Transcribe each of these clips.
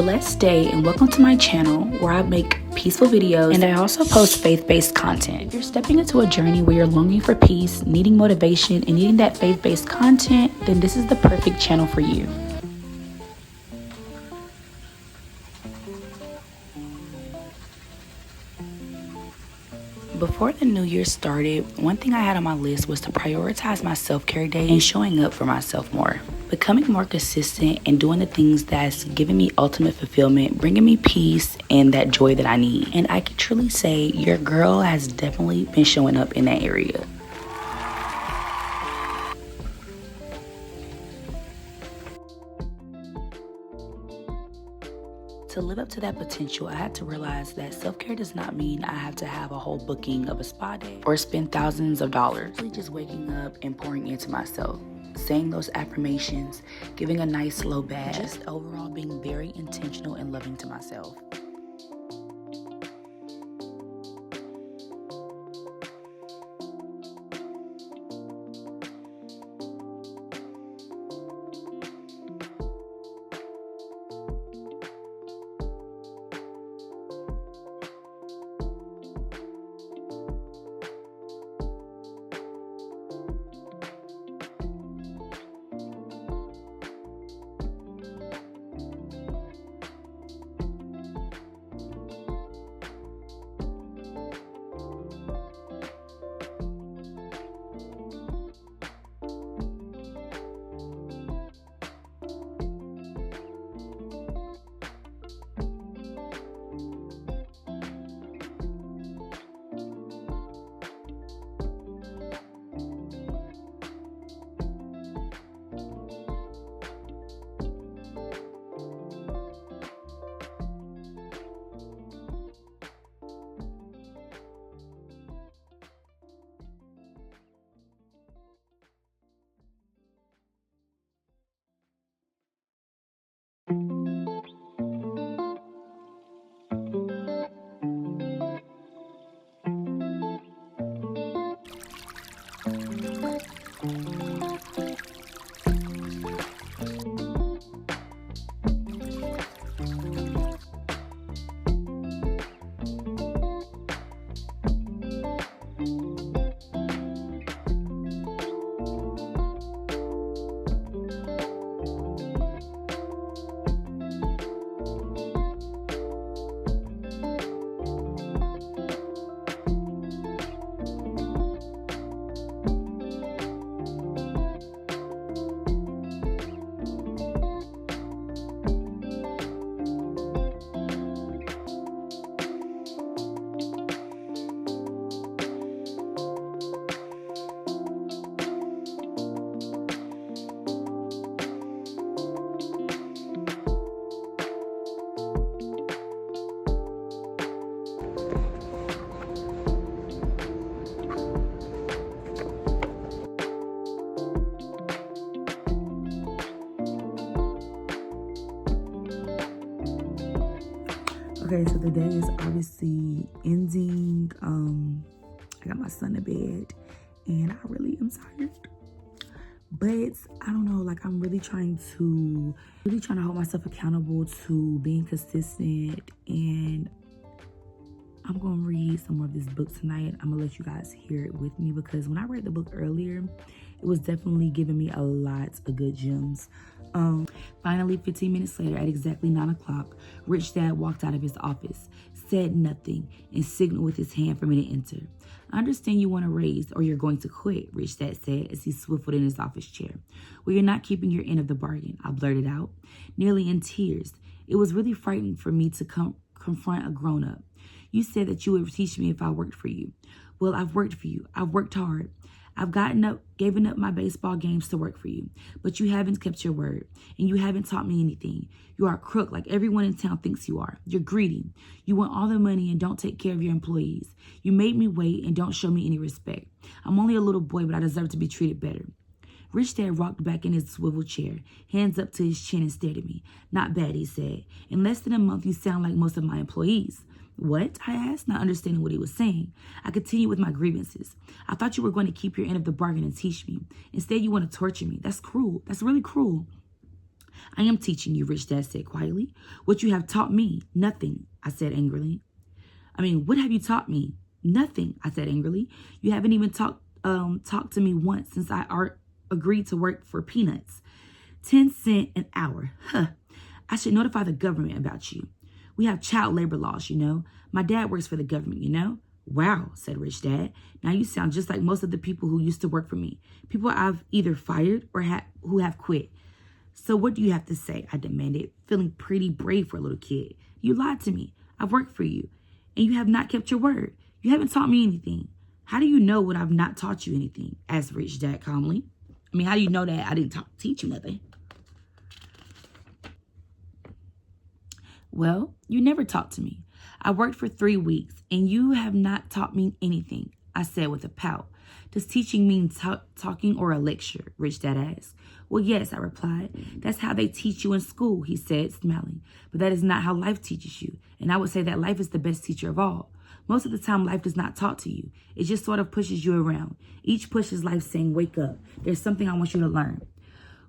blessed day and welcome to my channel where I make peaceful videos and I also post faith-based content. If you're stepping into a journey where you're longing for peace, needing motivation, and needing that faith-based content, then this is the perfect channel for you. Before the new year started, one thing I had on my list was to prioritize my self-care day and showing up for myself more. Becoming more consistent and doing the things that's giving me ultimate fulfillment, bringing me peace and that joy that I need. And I can truly say your girl has definitely been showing up in that area. To live up to that potential, I had to realize that self-care does not mean I have to have a whole booking of a spa day or spend thousands of dollars. Really just waking up and pouring into myself, saying those affirmations, giving a nice slow bath, just overall being very intentional and loving to myself. Okay, so the day is obviously ending. I got my son to bed and I really am tired. But I don't know, like I'm really trying to hold myself accountable to being consistent, and I'm gonna read some more of this book tonight. I'm gonna let you guys hear it with me because when I read the book earlier, it was definitely giving me a lot of good gems. Finally, 15 minutes later, at exactly 9 o'clock, Rich Dad walked out of his office, said nothing, and signaled with his hand for me to enter. I understand you want a raise or you're going to quit, Rich Dad said as he swiveled in his office chair. Well, you're not keeping your end of the bargain, I blurted out, nearly in tears. It was really frightening for me to confront a grown-up. You said that you would teach me if I worked for you. Well, I've worked for you. I've worked hard. I've given up my baseball games to work for you, but you haven't kept your word, and you haven't taught me anything. You are a crook like everyone in town thinks you are. You're greedy. You want all the money and don't take care of your employees. You made me wait and don't show me any respect. I'm only a little boy, but I deserve to be treated better. Rich Dad rocked back in his swivel chair, hands up to his chin, and stared at me. Not bad, he said. In less than a month, you sound like most of my employees. What? I asked, not understanding what he was saying. I continued with my grievances. I thought you were going to keep your end of the bargain and teach me. Instead, you want to torture me. That's cruel. That's really cruel. I am teaching you, Rich Dad said quietly. What you have taught me? Nothing, I said angrily. What have you taught me? Nothing, I said angrily. You haven't even talked to me once since I agreed to work for peanuts. 10 cents an hour. Huh. I should notify the government about you. We have child labor laws, you know. My dad works for the government, you know. Wow, said Rich Dad. Now you sound just like most of the people who used to work for me. People I've either fired or who have quit. So what do you have to say? I demanded, feeling pretty brave for a little kid. You lied to me. I've worked for you, and you have not kept your word. You haven't taught me anything. How do you know when I've not taught you anything? Asked Rich Dad calmly. How do you know that I didn't teach you nothing? Well, you never talked to me. I worked for 3 weeks, and you have not taught me anything, I said with a pout. Does teaching mean talking or a lecture? Rich Dad asked. Well, yes, I replied. That's how they teach you in school, he said, smiling. But that is not how life teaches you, and I would say that life is the best teacher of all. Most of the time, life does not talk to you. It just sort of pushes you around. Each push is life saying, wake up. There's something I want you to learn.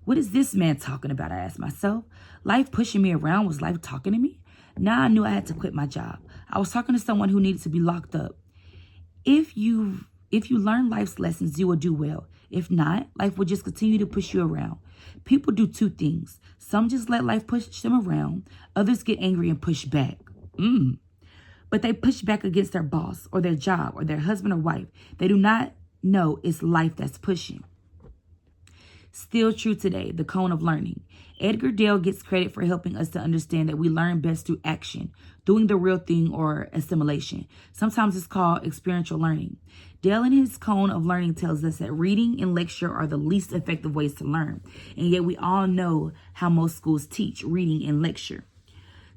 What is this man talking about? I asked myself. Life pushing me around? Was life talking to me? Now I knew I had to quit my job. I was talking to someone who needed to be locked up. If you learn life's lessons, you will do well. If not, life will just continue to push you around. People do 2 things. Some just let life push them around. Others get angry and push back. But they push back against their boss or their job or their husband or wife. They do not know it's life that's pushing. Still true today, the cone of learning. Edgar Dale gets credit for helping us to understand that we learn best through action, doing the real thing or assimilation. Sometimes it's called experiential learning. Dale in his cone of learning tells us that reading and lecture are the least effective ways to learn. And yet we all know how most schools teach reading and lecture.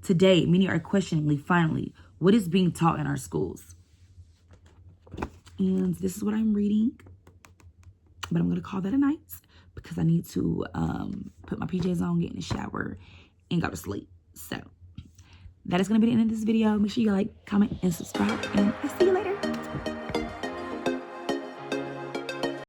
Today, many are questioning, finally, what is being taught in our schools. And this is what I'm reading. But I'm going to call that a night, because I need to put my PJs on, get in the shower, and go to sleep. So that is going to be the end of this video. Make sure you like, comment, and subscribe, and I'll see you later.